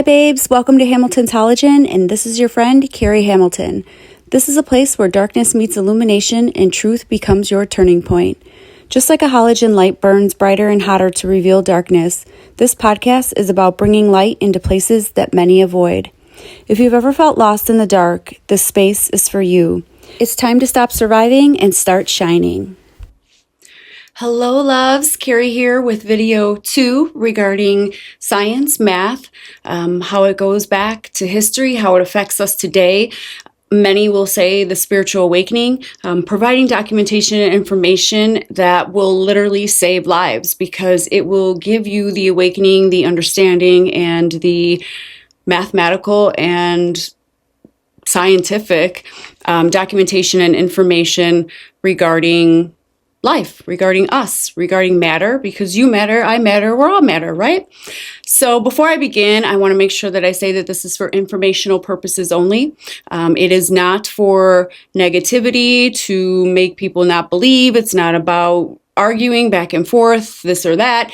Hi babes, welcome to Hamilton's Halogen, and this is your friend, Carrie Hamilton. This is a place where darkness meets illumination and truth becomes your turning point. Just like a halogen light burns brighter and hotter to reveal darkness, this podcast is about bringing light into places that many avoid. If you've ever felt lost in the dark, this space is for you. It's time to stop surviving and start shining. Hello loves, Carrie here with video 2 regarding science, math, how it goes back to history, how it affects us today. Many will say the spiritual awakening, providing documentation and information that will literally save lives because it will give you the awakening, the understanding, and the mathematical and scientific documentation and information regarding life, regarding us, regarding matter, because you matter, I matter, we're all matter, right? So before I begin, I want to make sure that I say that this is for informational purposes only. It is not for negativity to make people not believe. It's not about arguing back and forth, this or that.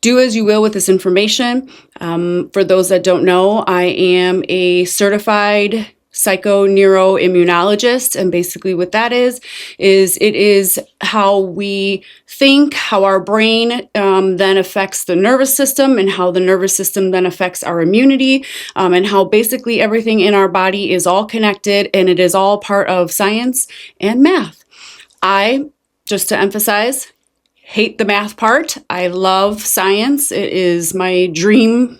Do as you will with this information. For those that don't know, I am a certified psychoneuroimmunologist, and basically what that is it is how we think, how our brain then affects the nervous system, and how the nervous system then affects our immunity, and how basically everything in our body is all connected, and it is all part of science and math. I, just to emphasize, hate the math part. I love science. It is my dream,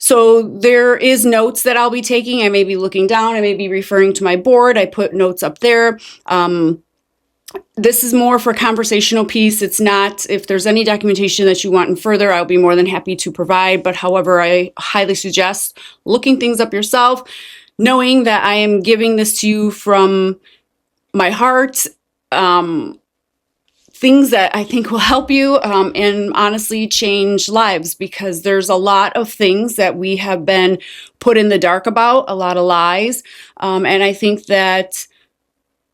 so there is notes that I'll be taking. I may be looking down. I may be referring to my board. I put notes up there. This is more for conversational piece. It's not, if there's any documentation that you want in further, I'll be more than happy to provide. But however, I highly suggest looking things up yourself, knowing that I am giving this to you from my heart, things that I think will help you and honestly change lives, because there's a lot of things that we have been put in the dark about, a lot of lies. And I think that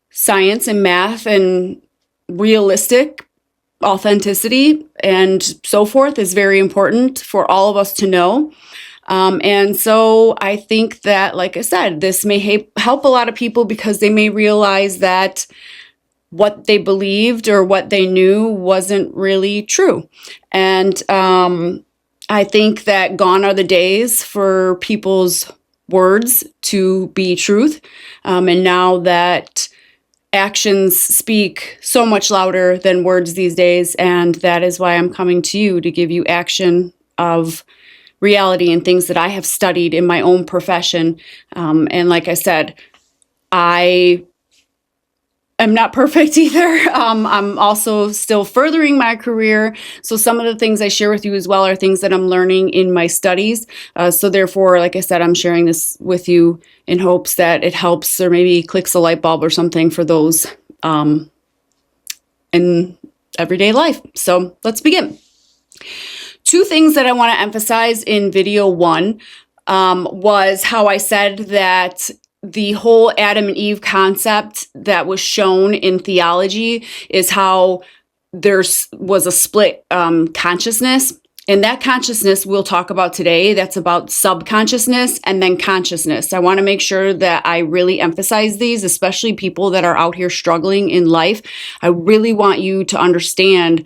science and math and realistic authenticity and so forth is very important for all of us to know. And so I think that, like I said, this may help a lot of people because they may realize that what they believed or what they knew wasn't really true. And I think that gone are the days for people's words to be truth. And now that actions speak so much louder than words these days, and that is why I'm coming to you to give you action of reality and things that I have studied in my own profession. And like I said, I'm not perfect either. I'm also still furthering my career. So some of the things I share with you as well are things that I'm learning in my studies. So therefore, like I said, I'm sharing this with you in hopes that it helps or maybe clicks a light bulb or something for those in everyday life. So let's begin. Two things that I want to emphasize in video 1 was how I said that the whole Adam and Eve concept that was shown in theology is how there was a split consciousness. And that consciousness we'll talk about today, that's about subconsciousness and then consciousness. I want to make sure that I really emphasize these, especially people that are out here struggling in life. I really want you to understand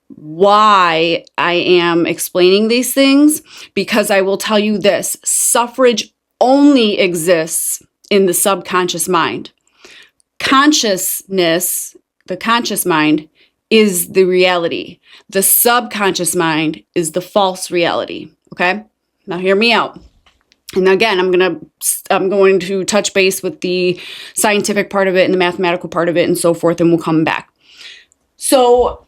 why I am explaining these things, because I will tell you this: suffrage only exists in the subconscious mind. Consciousness, the conscious mind, is the reality. The subconscious mind is the false reality. Okay? Now hear me out. And again, I'm going to touch base with the scientific part of it and the mathematical part of it and so forth, and we'll come back. So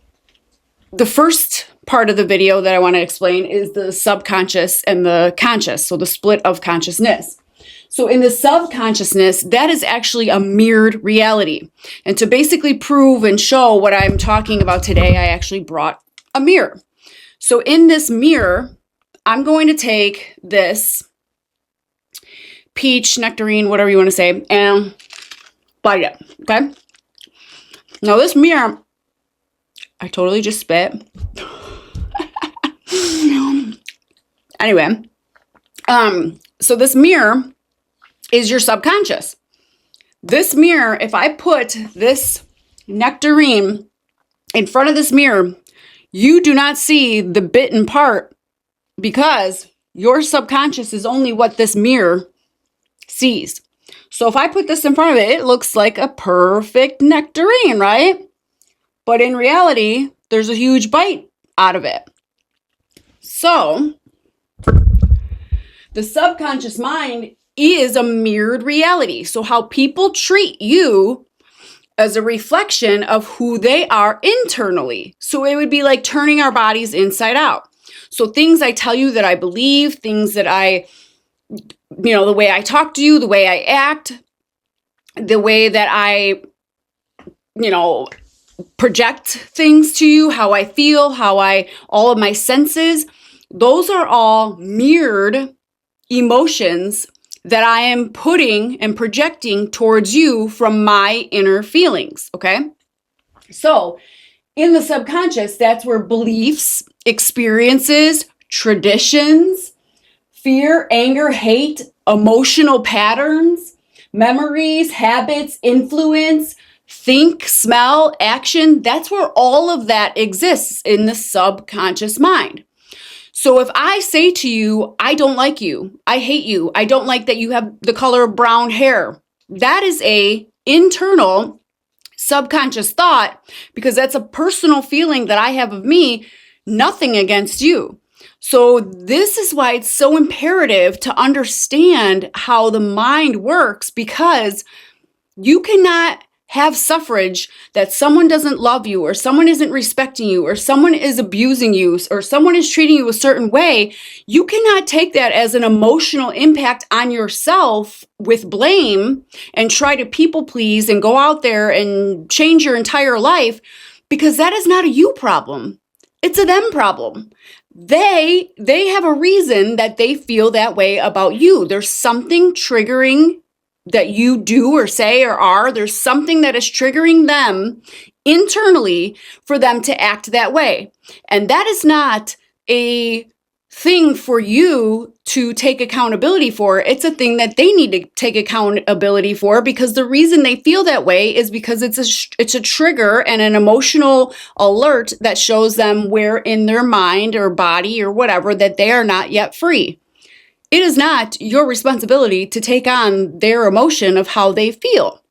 the first part of the video that I want to explain is the subconscious and the conscious, so the split of consciousness. So in the subconsciousness, that is actually a mirrored reality. And to basically prove and show what I'm talking about today, I actually brought a mirror. So in this mirror, I'm going to take this peach, nectarine, whatever you want to say, and light it, okay? Now this mirror, I totally just spit. Anyway, so this mirror is your subconscious. This mirror, if I put this nectarine in front of this mirror, you do not see the bitten part because your subconscious is only what this mirror sees. So if I put this in front of it, it looks like a perfect nectarine, right? But in reality, there's a huge bite out of it. So the subconscious mind is a mirrored reality. So how people treat you as a reflection of who they are internally. So it would be like turning our bodies inside out. So things I tell you that I believe, things that the way I talk to you, the way I act, the way that I, project things to you, how I feel, all of my senses, those are all mirrored emotions that I am putting and projecting towards you from my inner feelings, okay? So in the subconscious, that's where beliefs, experiences, traditions, fear, anger, hate, emotional patterns, memories, habits, influence, think, smell, action, that's where all of that exists in the subconscious mind. So if I say to you, I don't like you, I hate you, I don't like that you have the color of brown hair, that is a internal subconscious thought because that's a personal feeling that I have of me, nothing against you. So this is why it's so imperative to understand how the mind works, because you cannot have suffrage that someone doesn't love you or someone isn't respecting you or someone is abusing you or someone is treating you a certain way. You cannot take that as an emotional impact on yourself with blame and try to people please and go out there and change your entire life, because that is not a you problem. It's a them problem. They have a reason that they feel that way about you. There's something triggering that you do or say or are. There's something that is triggering them internally for them to act that way. And that is not a thing for you to take accountability for. It's a thing that they need to take accountability for, because the reason they feel that way is because it's a trigger and an emotional alert that shows them where in their mind or body or whatever that they are not yet free. It is not your responsibility to take on their emotion of how they feel.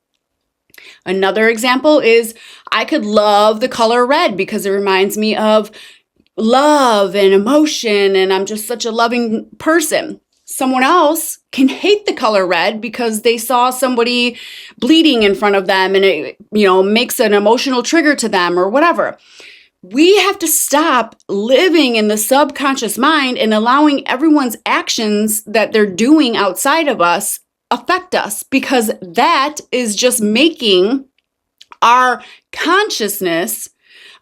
Another example is I could love the color red because it reminds me of love and emotion, and I'm just such a loving person. Someone else can hate the color red because they saw somebody bleeding in front of them and it, makes an emotional trigger to them or whatever. We have to stop living in the subconscious mind and allowing everyone's actions that they're doing outside of us affect us, because that is just making our consciousness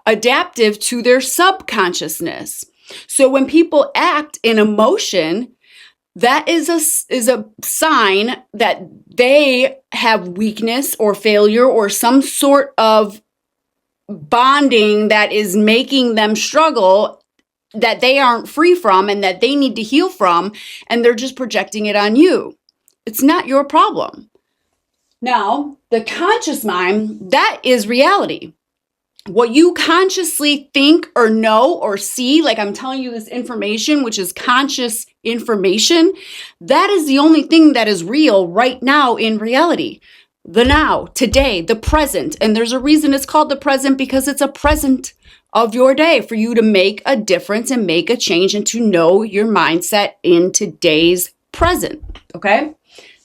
adaptive to their subconsciousness. So when people act in emotion, that is a sign that they have weakness or failure or some sort of bonding that is making them struggle, that they aren't free from and that they need to heal from, and they're just projecting it on you. It's not your problem. Now, the conscious mind, that is reality. What you consciously think or know or see, like I'm telling you this information, which is conscious information, that is the only thing that is real right now in reality. The now, today, the present. And there's a reason it's called the present, because it's a present of your day for you to make a difference and make a change and to know your mindset in today's present. Okay?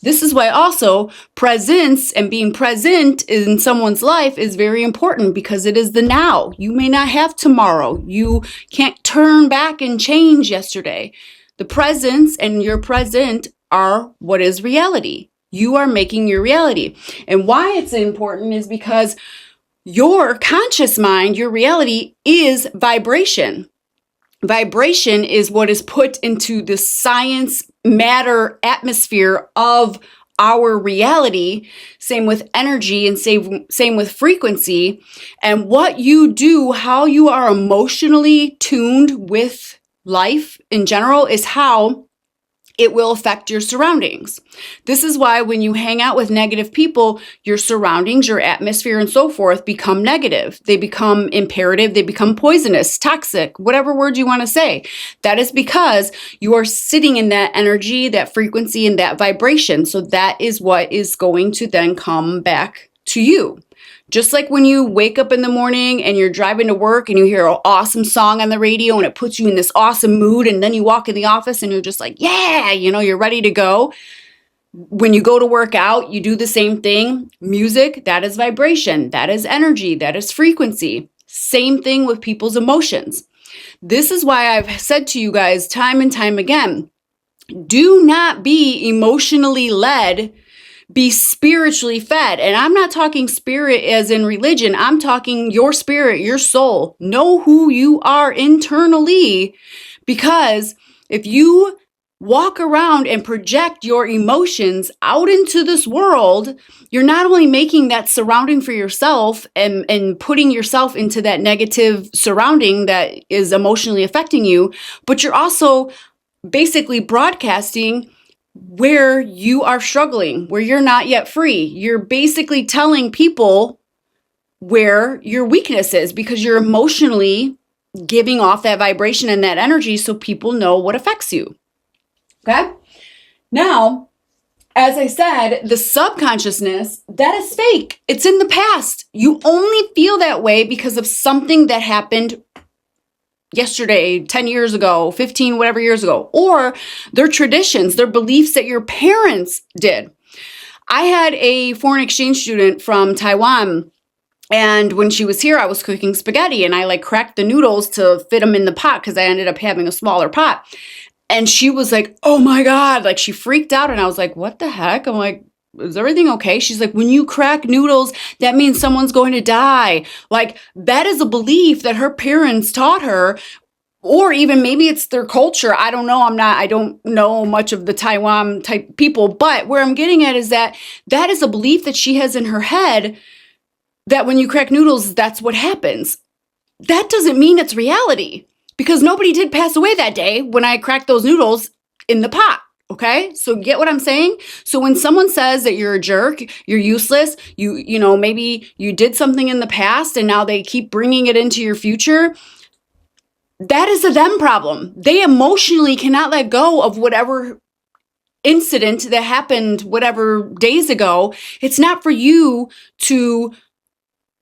This is why also presence and being present in someone's life is very important, because it is the now. You may not have tomorrow. You can't turn back and change yesterday. The presence and your present are what is reality. You are making your reality. And why it's important is because your conscious mind, your reality, is vibration. Vibration is what is put into the science matter atmosphere of our reality. Same with energy and same with frequency. And what you do, how you are emotionally tuned with life in general is how it will affect your surroundings. This is why when you hang out with negative people, your surroundings, your atmosphere, and so forth become negative. They become imperative, they become poisonous, toxic, whatever word you want to say. That is because you are sitting in that energy, that frequency, and that vibration. So that is what is going to then come back to you. Just like when you wake up in the morning and you're driving to work and you hear an awesome song on the radio and it puts you in this awesome mood, and then you walk in the office and you're just like, yeah, you're ready to go. When you go to work out, you do the same thing. Music, that is vibration, that is energy, that is frequency. Same thing with people's emotions. This is why I've said to you guys time and time again, do not be emotionally led. Be spiritually fed. And I'm not talking spirit as in religion. I'm talking your spirit, your soul. Know who you are internally, because if you walk around and project your emotions out into this world, you're not only making that surrounding for yourself and putting yourself into that negative surrounding that is emotionally affecting you, but you're also basically broadcasting where you are struggling, where you're not yet free. You're basically telling people where your weakness is because you're emotionally giving off that vibration and that energy so people know what affects you. Okay? Now, as I said, the subconsciousness, that is fake. It's in the past. You only feel that way because of something that happened yesterday, 10 years ago, 15, whatever years ago, or their traditions, their beliefs that your parents did. I had a foreign exchange student from Taiwan, and when she was here, I was cooking spaghetti, and I cracked the noodles to fit them in the pot because I ended up having a smaller pot. And she was like, oh my God, she freaked out, and I was like, what the heck? I'm like, is everything okay? She's like, when you crack noodles, that means someone's going to die. That is a belief that her parents taught her, or even maybe it's their culture. I don't know. I don't know much of the Taiwan type people, but where I'm getting at is that is a belief that she has in her head that when you crack noodles, that's what happens. That doesn't mean it's reality, because nobody did pass away that day when I cracked those noodles in the pot. Okay, so get what I'm saying? So when someone says that you're a jerk, you're useless, maybe you did something in the past and now they keep bringing it into your future, that is a them problem. They emotionally cannot let go of whatever incident that happened whatever days ago. It's not for you to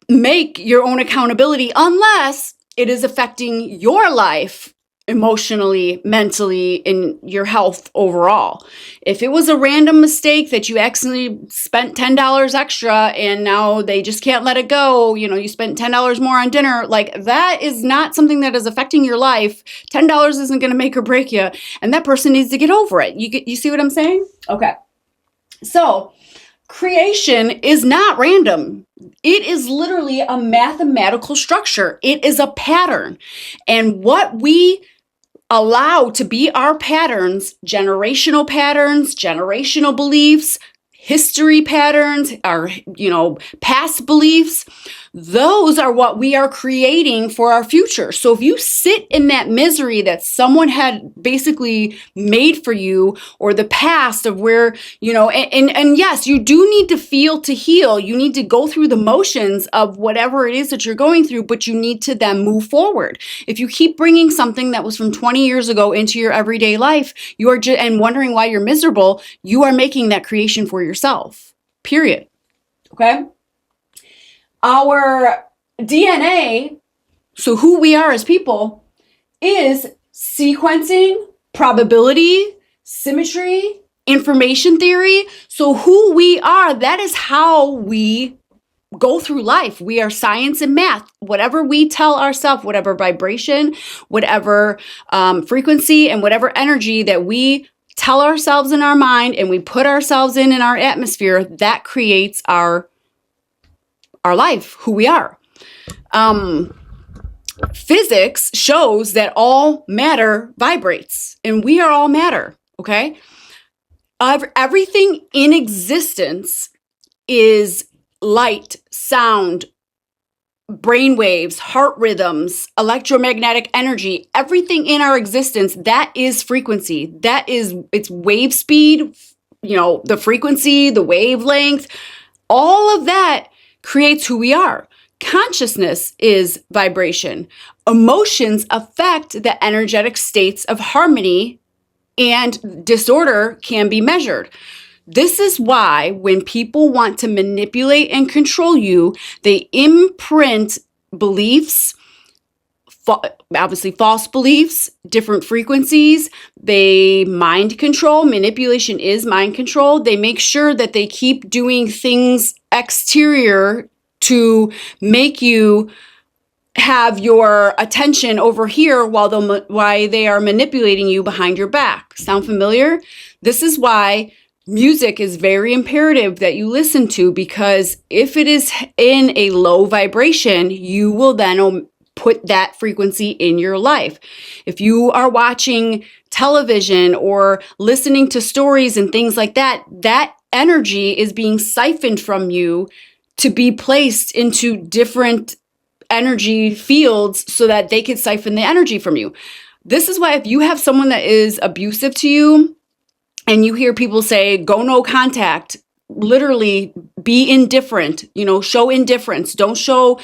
make your own accountability unless it is affecting your life emotionally, mentally, and your health overall. If it was a random mistake that you accidentally spent $10 extra and now they just can't let it go, you spent $10 more on dinner, that is not something that is affecting your life. $10 isn't going to make or break you, and that person needs to get over it. You see what I'm saying? Okay. So, creation is not random. It is literally a mathematical structure. It is a pattern. And what we allow to be our patterns, generational beliefs, history patterns, our, past beliefs, those are what we are creating for our future. So if you sit in that misery that someone had basically made for you, or the past of where, and yes, you do need to feel to heal. You need to go through the motions of whatever it is that you're going through, but you need to then move forward. If you keep bringing something that was from 20 years ago into your everyday life, you are and wondering why you're miserable, you are making that creation for yourself, period. Okay? Our DNA, so who we are as people, is sequencing, probability, symmetry, information theory. So who we are, that is how we go through life. We are science and math. Whatever we tell ourselves, whatever vibration, whatever frequency, and whatever energy that we tell ourselves in our mind and we put ourselves in our atmosphere, that creates our life, who we are. Physics shows that all matter vibrates, and we are all matter, okay? Everything in existence is light, sound, brain waves, heart rhythms, electromagnetic energy, everything in our existence, that is frequency. That is, it's wave speed, the frequency, the wavelength, all of that creates who we are. Consciousness is vibration. Emotions affect the energetic states of harmony, and disorder can be measured. This is why when people want to manipulate and control you, they imprint beliefs, obviously false beliefs, different frequencies. They mind control. Manipulation is mind control. They make sure that they keep doing things exterior to make you have your attention over here while they are manipulating you behind your back. Sound familiar? This is why music is very imperative that you listen to, because if it is in a low vibration, you will then put that frequency in your life. If you are watching television or listening to stories and things like that, that energy is being siphoned from you to be placed into different energy fields so that they could siphon the energy from you. This is why if you have someone that is abusive to you and you hear people say, go no contact, literally be indifferent, show indifference. Don't show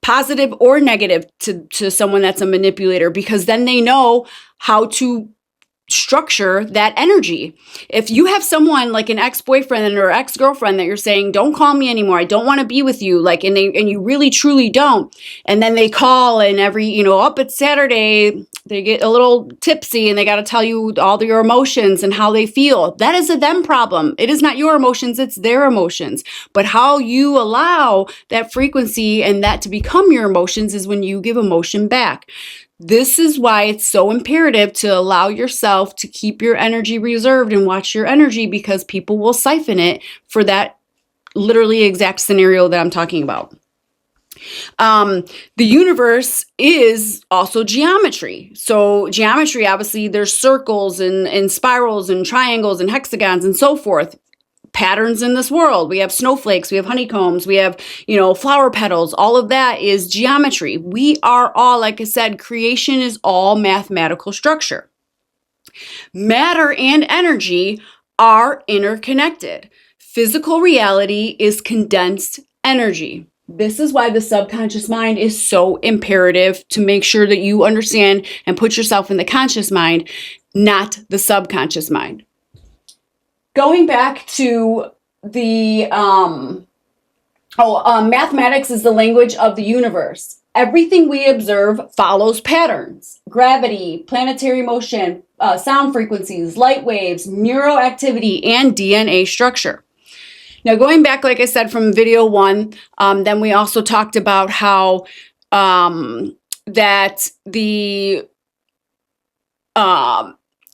positive or negative to someone that's a manipulator, because then they know how to structure that energy. If you have someone like an ex-boyfriend or ex-girlfriend that you're saying, don't call me anymore, I don't want to be with you, and you really truly don't, and then they call and it's Saturday, they get a little tipsy and they got to tell you all your emotions and how they feel. That is a them problem. It is not your emotions, it's their emotions. But how you allow that frequency and that to become your emotions is when you give emotion back. This is why it's so imperative to allow yourself to keep your energy reserved and watch your energy, because people will siphon it for that literally exact scenario that I'm talking about. The universe is also geometry. So geometry, obviously, there's circles and spirals and triangles and hexagons and so forth. Patterns in this world. We have snowflakes, we have honeycombs, we have, flower petals. All of that is geometry. We are all, like I said, creation is all mathematical structure. Matter and energy are interconnected. Physical reality is condensed energy. This is why the subconscious mind is so imperative to make sure that you understand and put yourself in the conscious mind, not the subconscious mind. Going back to the mathematics is the language of the universe. Everything we observe follows patterns: gravity, planetary motion, sound frequencies, light waves, neuroactivity, and DNA structure. Now, going back, like I said, from video 1, then we also talked about how that the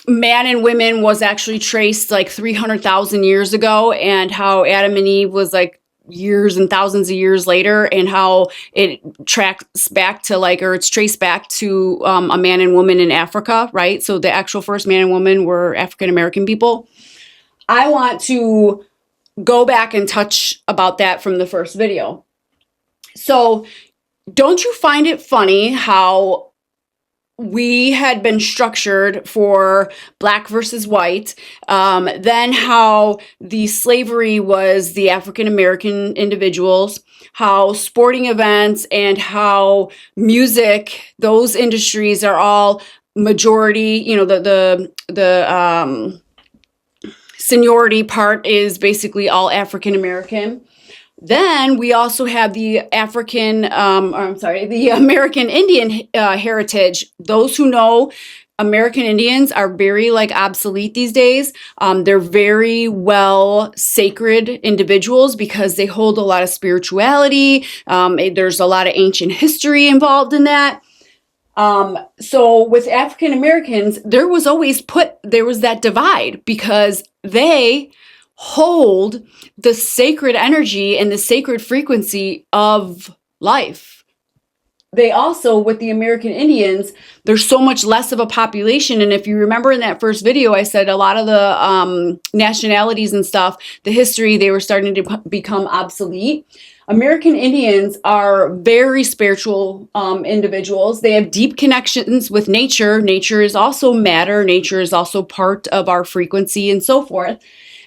man and women was actually traced like 300,000 years ago, and how Adam and Eve was like years and thousands of years later, and how it tracks back to it's traced back to a man and woman in Africa, right? So the actual first man and woman were African American people. I want to go back and touch about that from the first video. So don't you find it funny how we had been structured for black versus white, then how the slavery was the African American individuals, how sporting events and how music, those industries are all majority, the seniority part is basically all African American. Then we also have the the American Indian heritage. Those who know American Indians are very obsolete these days. They're very well sacred individuals because they hold a lot of spirituality. There's a lot of ancient history involved in that. So with African Americans, there was that divide because they hold the sacred energy and the sacred frequency of life. They also, with the American Indians, there's so much less of a population. And if you remember in that first video, I said a lot of the nationalities and stuff, the history, they were starting to become obsolete. American Indians are very spiritual individuals. They have deep connections with nature. Nature is also matter. Nature is also part of our frequency and so forth.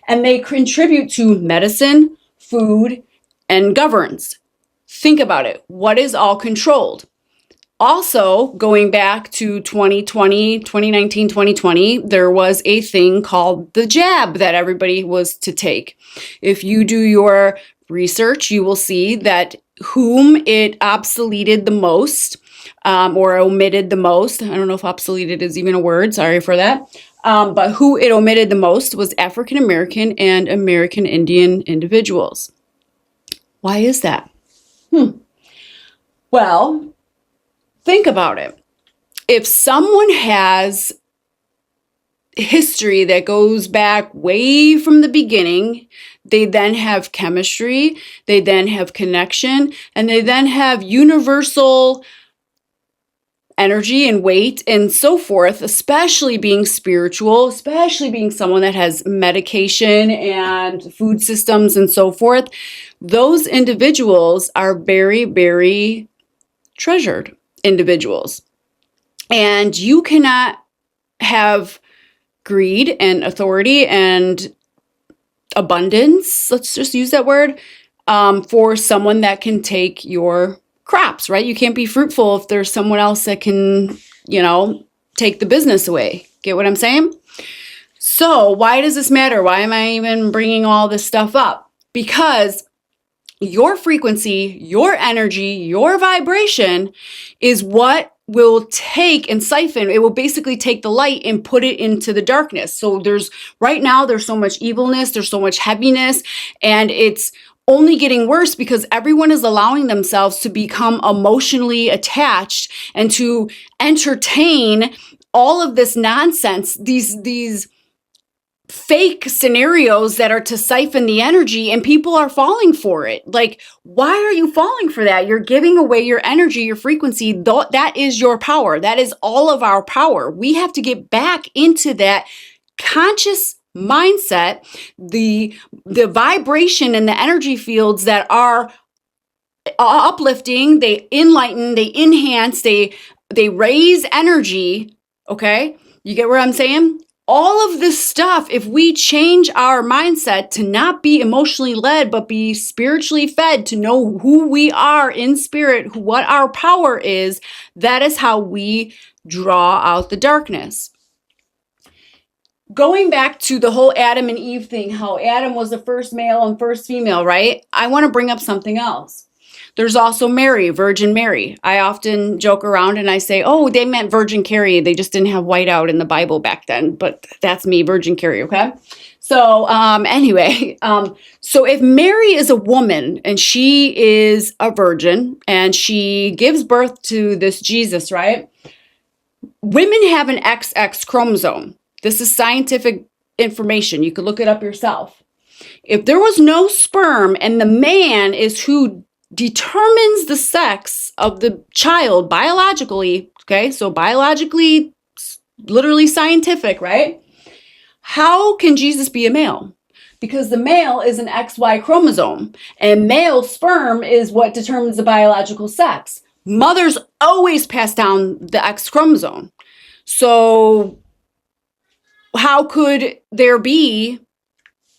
And they contribute to medicine, food, and governance. Think about it. What is all controlled? Also, going back to 2019, 2020, there was a thing called the jab that everybody was to take. If you do your research, you will see that whom it obsoleted the most or omitted the most. I don't know if obsoleted is even a word. Sorry for that. But who it omitted the most was African American and American Indian individuals. Why is that? Well, think about it. If someone has history that goes back way from the beginning, they then have chemistry, they then have connection, and they then have universal energy and weight and so forth, especially being spiritual, especially being someone that has medication and food systems and so forth. Those individuals are very, very treasured individuals. And you cannot have greed and authority and abundance, let's just use that word, for someone that can take your crops, right? You can't be fruitful if there's someone else that can, take the business away. Get what I'm saying? So why does this matter? Why am I even bringing all this stuff up? Because your frequency, your energy, your vibration is what will take and siphon. It will basically take the light and put it into the darkness. So right now, there's so much evilness, there's so much heaviness, and it's only getting worse because everyone is allowing themselves to become emotionally attached and to entertain all of this nonsense, these fake scenarios that are to siphon the energy, and people are falling for it. Like, why are you falling for that? You're giving away your energy, your frequency. That is your power. That is all of our power. We have to get back into that conscious mindset, the vibration and the energy fields that are uplifting, they enlighten, they enhance, they raise energy. Okay? You get what I'm saying? All of this stuff, if we change our mindset to not be emotionally led, but be spiritually fed, to know who we are in spirit, what our power is, that is how we draw out the darkness. Going back to the whole Adam and Eve thing, how Adam was the first male and first female, right? I want to bring up something else. There's also Mary, Virgin Mary. I often joke around and I say, oh, they meant Virgin Carrie. They just didn't have white out in the Bible back then. But that's me, Virgin Carrie, okay? So anyway, so if Mary is a woman and she is a virgin and she gives birth to this Jesus, right? Women have an XX chromosome. This is scientific information. You could look it up yourself. If there was no sperm and the man is who determines the sex of the child biologically, okay? So biologically, literally scientific, right? How can Jesus be a male? Because the male is an XY chromosome, and male sperm is what determines the biological sex. Mothers always pass down the X chromosome. So how could there be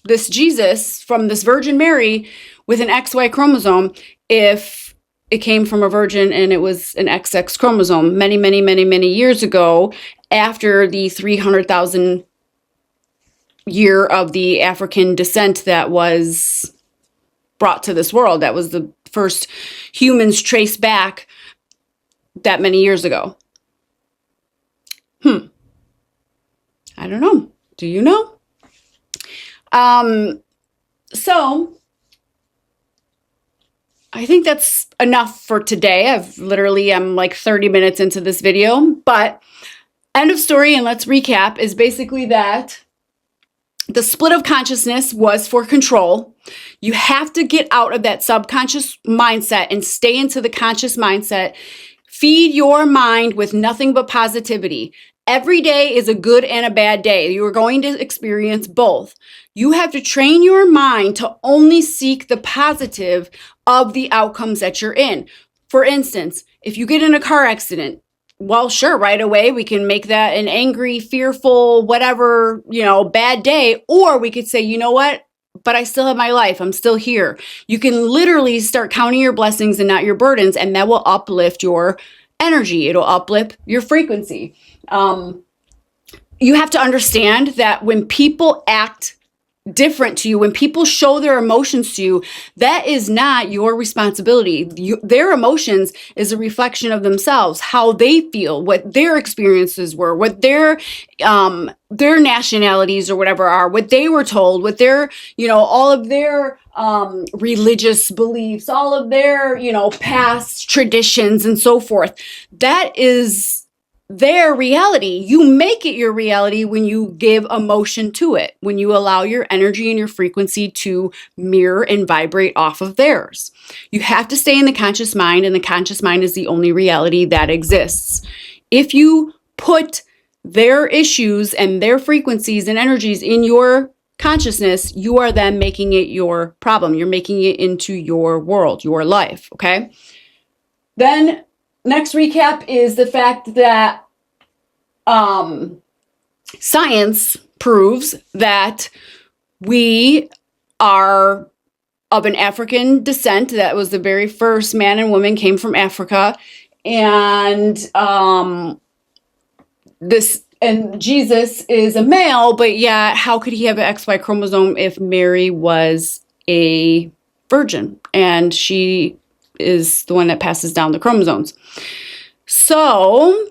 this Jesus from this Virgin Mary with an XY chromosome if it came from a virgin and it was an XX chromosome many, many, many, many years ago, after the 300,000 year of the African descent that was brought to this world? That was the first humans traced back that many years ago. I don't know. Do you know? So I think that's enough for today. I'm like 30 minutes into this video, but end of story, and let's recap, is basically that the split of consciousness was for control. You have to get out of that subconscious mindset and stay into the conscious mindset. Feed your mind with nothing but positivity. Every day is a good and a bad day. You are going to experience both. You have to train your mind to only seek the positive of the outcomes that you're in. For instance, if you get in a car accident, well, sure, right away, we can make that an angry, fearful, whatever, bad day. Or we could say, you know what? But I still have my life. I'm still here. You can literally start counting your blessings and not your burdens, and that will uplift your energy. It'll uplift your frequency. You have to understand that when people act different to you, when people show their emotions to you, that is not your responsibility. Their emotions is a reflection of themselves, how they feel, what their experiences were, what their nationalities or whatever are, what they were told, what their, all of their religious beliefs, all of their, past traditions and so forth. That is their reality. You make it your reality when you give emotion to it, when you allow your energy and your frequency to mirror and vibrate off of theirs. You have to stay in the conscious mind, and the conscious mind is the only reality that exists. If you put their issues and their frequencies and energies in your consciousness, you are then making it your problem. You're making it into your world, your life, okay? Then next recap is the fact that science proves that we are of an African descent. That was the very first man and woman came from Africa. And Jesus is a male, but yet how could he have an XY chromosome if Mary was a virgin? And she is the one that passes down the chromosomes. So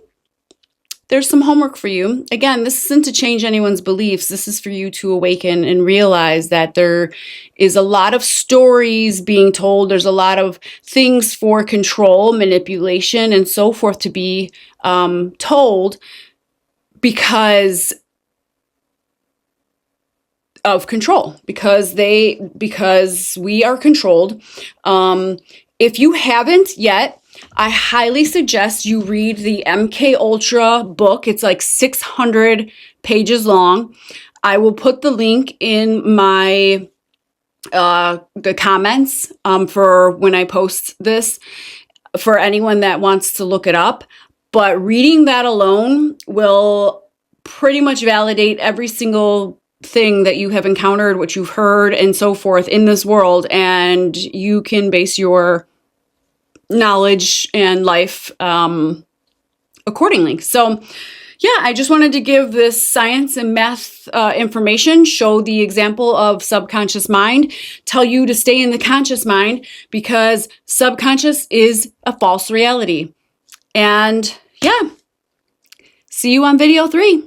there's some homework for you. Again, this isn't to change anyone's beliefs. This is for you to awaken and realize that there is a lot of stories being told. There's a lot of things for control, manipulation, and so forth to be told because of control, because we are controlled. If you haven't yet, I highly suggest you read the MK Ultra book. It's like 600 pages long. I will put the link in my the comments for when I post this for anyone that wants to look it up. But reading that alone will pretty much validate every single thing that you have encountered, what you've heard, and so forth in this world, and you can base your knowledge and life accordingly. So yeah, I just wanted to give this science and math information, show the example of subconscious mind, tell you to stay in the conscious mind because subconscious is a false reality. And yeah, see you on video 3.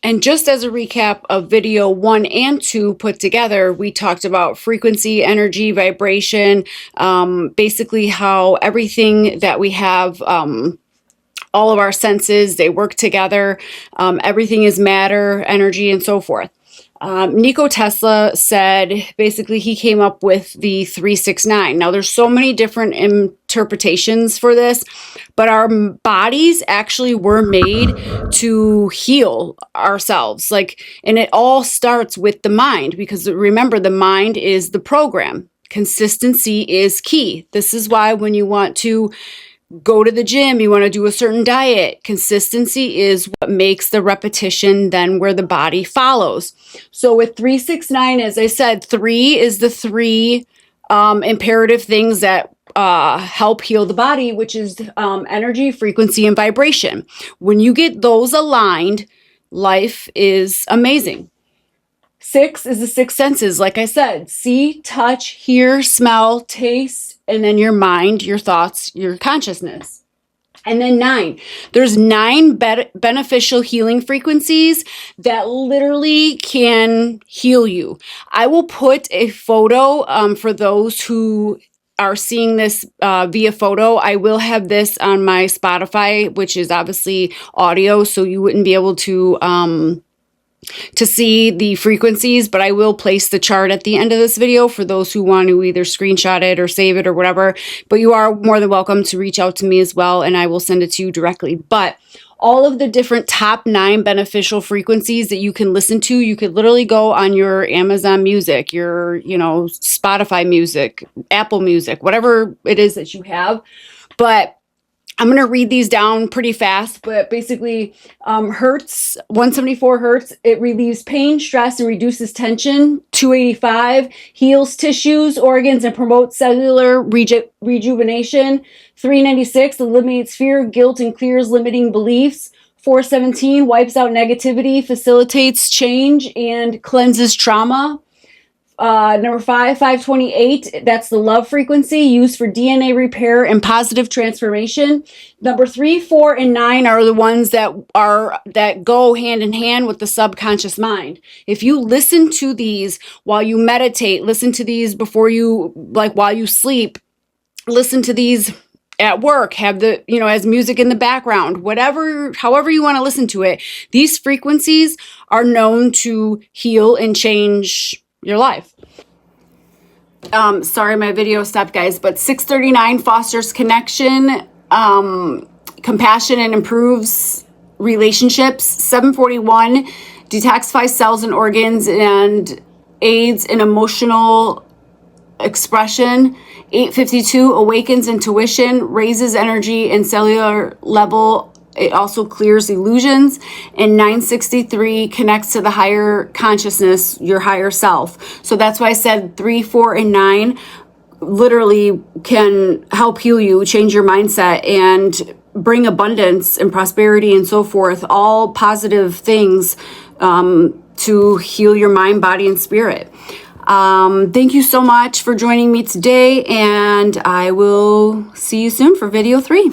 And just as a recap of video 1 and 2 put together, we talked about frequency, energy, vibration, basically how everything that we have, all of our senses, they work together. Everything is matter, energy, and so forth. Nikola Tesla said, basically, he came up with the 369. Now, there's so many different interpretations for this, but our bodies actually were made to heal ourselves. And it all starts with the mind, because remember, the mind is the program. Consistency is key. This is why when you want to go to the gym, you want to do a certain diet. Consistency is what makes the repetition then where the body follows. So with 369, as I said, 3 is the 3 imperative things that help heal the body, which is energy, frequency, and vibration. When you get those aligned, life is amazing. 6 is the 6 senses, like I said, see, touch, hear, smell, taste, and then your mind, your thoughts, your consciousness. And then 9, there's 9 beneficial healing frequencies that literally can heal you. I will put a photo for those who are seeing this via photo. I will have this on my Spotify, which is obviously audio, so you wouldn't be able to see the frequencies, but I will place the chart at the end of this video for those who want to either screenshot it or save it or whatever. But you are more than welcome to reach out to me as well, and I will send it to you directly. But all of the different top 9 beneficial frequencies that you can listen to. You could literally go on your Amazon Music, your, Spotify Music, Apple Music, whatever it is that you have. But I'm going to read these down pretty fast, but basically, hertz, 174 hertz, it relieves pain, stress, and reduces tension. 285 heals tissues, organs, and promotes cellular rejuvenation. 396 eliminates fear, guilt, and clears limiting beliefs. 417 wipes out negativity, facilitates change, and cleanses trauma. Number 528, that's the love frequency used for DNA repair and positive transformation. Number 3, 4, and 9 are the ones that go hand in hand with the subconscious mind. If you listen to these while you meditate, listen to these while you sleep, listen to these at work, have as music in the background, however you want to listen to it, these frequencies are known to heal and change your life. Sorry, my video stopped, guys, but 639 fosters connection, compassion, and improves relationships. 741 detoxifies cells and organs and aids in emotional expression. 852 awakens intuition, raises energy and cellular level. It also clears illusions. And 963 connects to the higher consciousness, your higher self. So that's why I said 3, 4, and 9 literally can help heal you, change your mindset, and bring abundance and prosperity and so forth, all positive things to heal your mind, body, and spirit. Thank you so much for joining me today, and I will see you soon for video 3.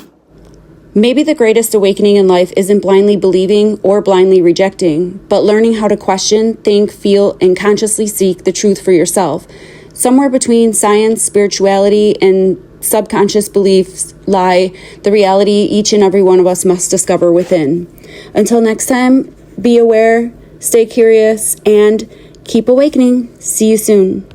Maybe the greatest awakening in life isn't blindly believing or blindly rejecting, but learning how to question, think, feel, and consciously seek the truth for yourself. Somewhere between science, spirituality, and subconscious beliefs lie the reality each and every one of us must discover within. Until next time, be aware, stay curious, and keep awakening. See you soon.